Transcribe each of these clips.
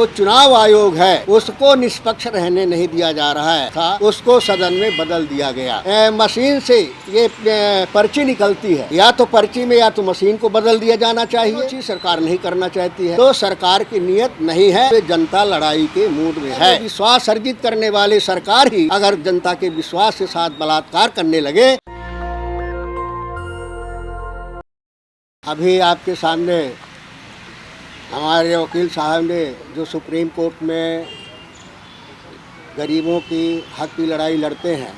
तो चुनाव आयोग है उसको निष्पक्ष रहने नहीं दिया जा रहा है था, उसको सदन में बदल दिया गया। मशीन से ये पर्ची निकलती है, या तो पर्ची में या तो मशीन को बदल दिया जाना चाहिए। चीज सरकार नहीं करना चाहती है, तो सरकार की नियत नहीं है, तो जनता लड़ाई के मूड में है। विश्वास अर्जित करने वाले सरकार ही अगर जनता के विश्वास के साथ बलात्कार करने लगे। अभी आपके सामने हमारे वकील साहब ने जो सुप्रीम कोर्ट में गरीबों की हक की लड़ाई लड़ते हैं,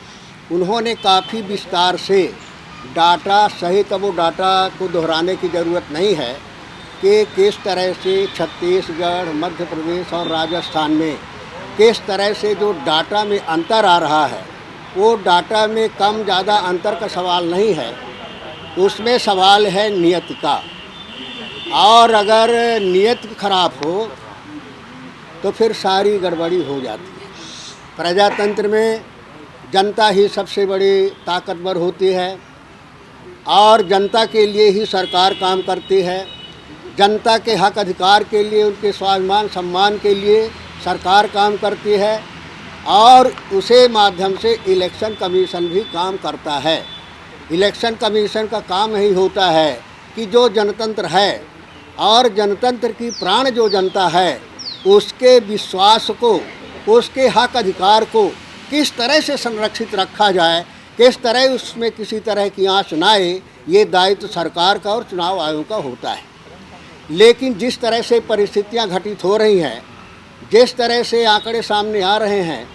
उन्होंने काफ़ी विस्तार से डाटा सहित, वो डाटा को दोहराने की ज़रूरत नहीं है कि किस तरह से छत्तीसगढ़, मध्य प्रदेश और राजस्थान में किस तरह से जो डाटा में अंतर आ रहा है, वो डाटा में कम ज़्यादा अंतर का सवाल नहीं है, उसमें सवाल है नियत का। और अगर नियत खराब हो तो फिर सारी गड़बड़ी हो जाती है। प्रजातंत्र में जनता ही सबसे बड़ी ताकतवर होती है और जनता के लिए ही सरकार काम करती है। जनता के हक अधिकार के लिए, उनके स्वाभिमान सम्मान के लिए सरकार काम करती है और उसे माध्यम से इलेक्शन कमीशन भी काम करता है। इलेक्शन कमीशन का काम यही होता है कि जो जनतंत्र है और जनतंत्र की प्राण जो जनता है, उसके विश्वास को, उसके हक अधिकार को किस तरह से संरक्षित रखा जाए, किस तरह उसमें किसी तरह की आँच ना आए, ये दायित्व सरकार का और चुनाव आयोग का होता है। लेकिन जिस तरह से परिस्थितियां घटित हो रही हैं, जिस तरह से आंकड़े सामने आ रहे हैं,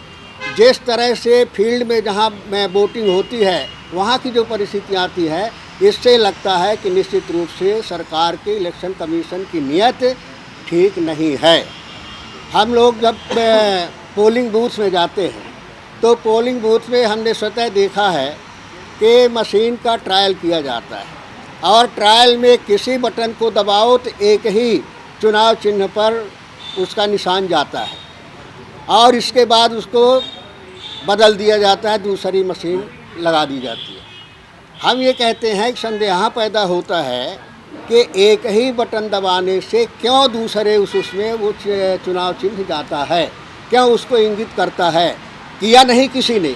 जिस तरह से फील्ड में जहां वोटिंग होती है वहां की जो परिस्थितियां आती है, इससे लगता है कि निश्चित रूप से सरकार के इलेक्शन कमीशन की नीयत ठीक नहीं है। हम लोग जब पोलिंग बूथ में जाते हैं तो पोलिंग बूथ में हमने स्वतः देखा है कि मशीन का ट्रायल किया जाता है और ट्रायल में किसी बटन को दबाओ तो एक ही चुनाव चिन्ह पर उसका निशान जाता है और इसके बाद उसको बदल दिया जाता है, दूसरी मशीन लगा दी जाती है। हम ये कहते हैं कि संदेह पैदा होता है कि एक ही बटन दबाने से क्यों दूसरे उसमें वो चुनाव चिन्ह जाता है, क्यों उसको इंगित करता है। किया नहीं किसी ने,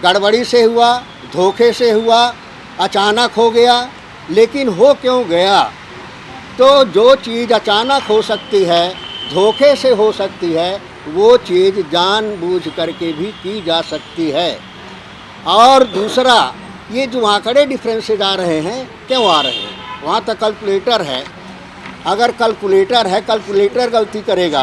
गड़बड़ी से हुआ, धोखे से हुआ, अचानक हो गया, लेकिन हो क्यों गया। तो जो चीज़ अचानक हो सकती है, धोखे से हो सकती है, वो चीज़ जानबूझ करके भी की जा सकती है। और दूसरा, ये जो आंकड़े डिफरेंसेज आ रहे हैं, क्यों आ रहे हैं, वहाँ तक कैलकुलेटर है। अगर कैलकुलेटर है, कैलकुलेटर गलती करेगा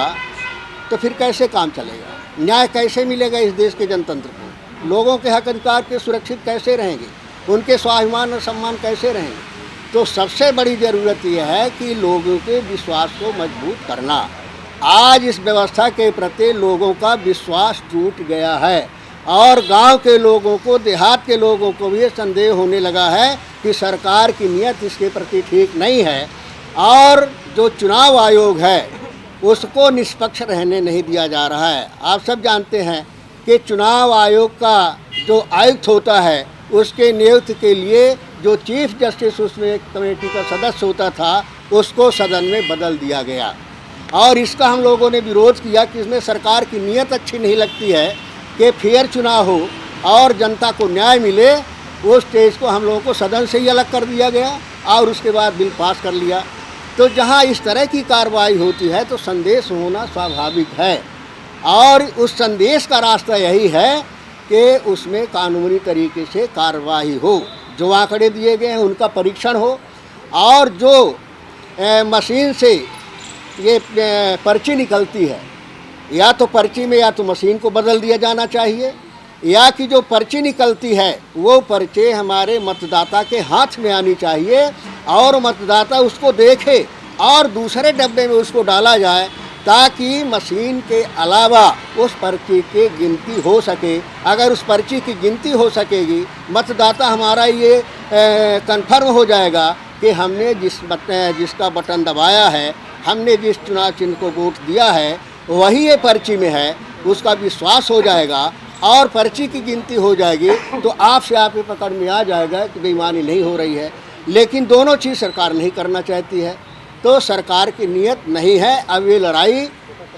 तो फिर कैसे काम चलेगा, न्याय कैसे मिलेगा इस देश के जनतंत्र को, लोगों के हक अधिकार के सुरक्षित कैसे रहेंगे, उनके स्वाभिमान और सम्मान कैसे रहेंगे। तो सबसे बड़ी ज़रूरत यह है कि लोगों के विश्वास को मजबूत करना। आज इस व्यवस्था के प्रति लोगों का विश्वास टूट गया है और गांव के लोगों को, देहात के लोगों को भी संदेह होने लगा है कि सरकार की नीयत इसके प्रति ठीक नहीं है और जो चुनाव आयोग है उसको निष्पक्ष रहने नहीं दिया जा रहा है। आप सब जानते हैं कि चुनाव आयोग का जो आयुक्त होता है, उसके नियुक्ति के लिए जो चीफ जस्टिस उसमें कमेटी का सदस्य होता था, उसको सदन में बदल दिया गया और इसका हम लोगों ने विरोध किया कि इसमें सरकार की नीयत अच्छी नहीं लगती है कि फेयर चुनाव हो और जनता को न्याय मिले। वो स्टेज को हम लोगों को सदन से ही अलग कर दिया गया और उसके बाद बिल पास कर लिया। तो जहां इस तरह की कार्रवाई होती है तो संदेश होना स्वाभाविक है और उस संदेश का रास्ता यही है कि उसमें कानूनी तरीके से कार्रवाई हो, जो आंकड़े दिए गए हैं उनका परीक्षण हो और जो मशीन से ये पर्ची निकलती है, या तो पर्ची में या तो मशीन को बदल दिया जाना चाहिए, या कि जो पर्ची निकलती है वो पर्चे हमारे मतदाता के हाथ में आनी चाहिए और मतदाता उसको देखे और दूसरे डब्बे में उसको डाला जाए ताकि मशीन के अलावा उस पर्ची की गिनती हो सके। अगर उस पर्ची की गिनती हो सकेगी, मतदाता हमारा ये कन्फर्म हो जाएगा कि हमने जिसका बटन दबाया है, हमने जिस चुनाव चिन्ह को वोट दिया है, वही ये पर्ची में है, उसका विश्वास हो जाएगा और पर्ची की गिनती हो जाएगी तो आप से आप पकड़ में आ जाएगा कि बेईमानी नहीं हो रही है। लेकिन दोनों चीज़ सरकार नहीं करना चाहती है, तो सरकार की नीयत नहीं है। अब ये लड़ाई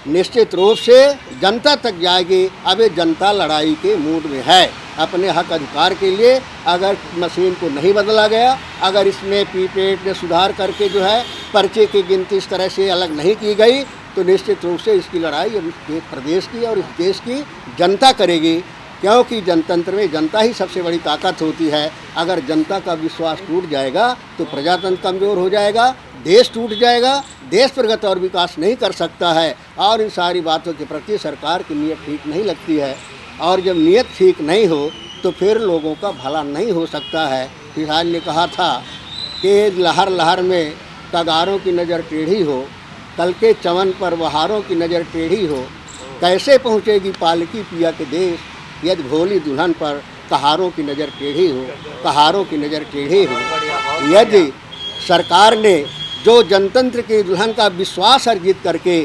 निश्चित रूप से जनता तक जाएगी। अब ये जनता लड़ाई के मूड में है अपने हक अधिकार के लिए। अगर मशीन को नहीं बदला गया, अगर इसमें पीपीएड में सुधार करके जो है पर्चे की गिनती इस तरह से अलग नहीं की गई, तो निश्चित रूप से इसकी लड़ाई अब इस प्रदेश की और इस देश की जनता करेगी। क्योंकि जनतंत्र में जनता ही सबसे बड़ी ताकत होती है। अगर जनता का विश्वास टूट जाएगा तो प्रजातंत्र कमज़ोर हो जाएगा, देश टूट जाएगा, देश प्रगति और विकास नहीं कर सकता है। और इन सारी बातों के प्रति सरकार की नीयत ठीक नहीं लगती है। और जब नीयत ठीक नहीं हो तो फिर लोगों का भला नहीं हो सकता है। फिलहाल ने कहा था कि लहर लहर में तगारों की नज़र टेढ़ी हो, कल के चमन पर बहारों की नज़र टेढ़ी हो, कैसे पहुँचेगी पालकी पिया के देश, यदि भोली दुल्हन पर कहारों की नज़र टेढ़ी हो, कहारों की नज़र टेढ़ी हो। यदि सरकार ने जो जनतंत्र के दुल्हन का विश्वास अर्जित करके,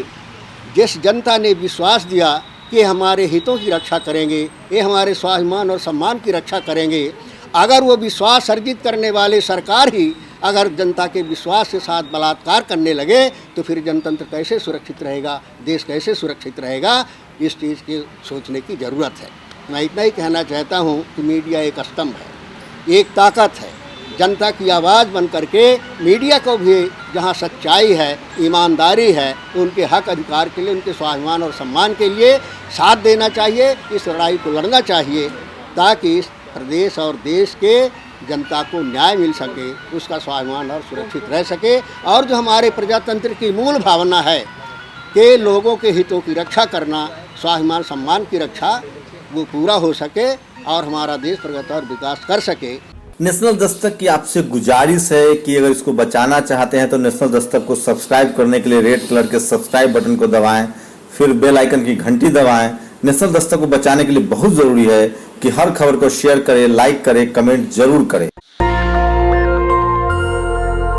जिस जनता ने विश्वास दिया कि हमारे हितों की रक्षा करेंगे, ये हमारे स्वाभिमान और सम्मान की रक्षा करेंगे, अगर वो विश्वास अर्जित करने वाले सरकार ही अगर जनता के विश्वास के साथ बलात्कार करने लगे तो फिर जनतंत्र कैसे सुरक्षित रहेगा, देश कैसे सुरक्षित रहेगा, इस चीज़ की सोचने की ज़रूरत है। मैं इतना ही कहना चाहता हूँ कि मीडिया एक स्तंभ है, एक ताकत है। जनता की आवाज़ बन करके मीडिया को भी जहाँ सच्चाई है, ईमानदारी है, उनके हक अधिकार के लिए, उनके स्वाभिमान और सम्मान के लिए साथ देना चाहिए। इस लड़ाई को लड़ना चाहिए ताकि इस प्रदेश और देश के जनता को न्याय मिल सके, उसका स्वाभिमान और सुरक्षित रह सके। और जो हमारे प्रजातंत्र की मूल भावना है कि लोगों के हितों की रक्षा करना, स्वाभिमान सम्मान की रक्षा, वो पूरा हो सके और हमारा देश प्रगति और विकास कर सके। नेशनल दस्तक की आपसे गुजारिश है कि अगर इसको बचाना चाहते हैं तो नेशनल दस्तक को सब्सक्राइब करने के लिए रेड कलर के सब्सक्राइब बटन को दबाएं, फिर बेल आइकन की घंटी दबाएं। नेशनल दस्तक को बचाने के लिए बहुत ज़रूरी है कि हर खबर को शेयर करें, लाइक करें, कमेंट जरूर करें।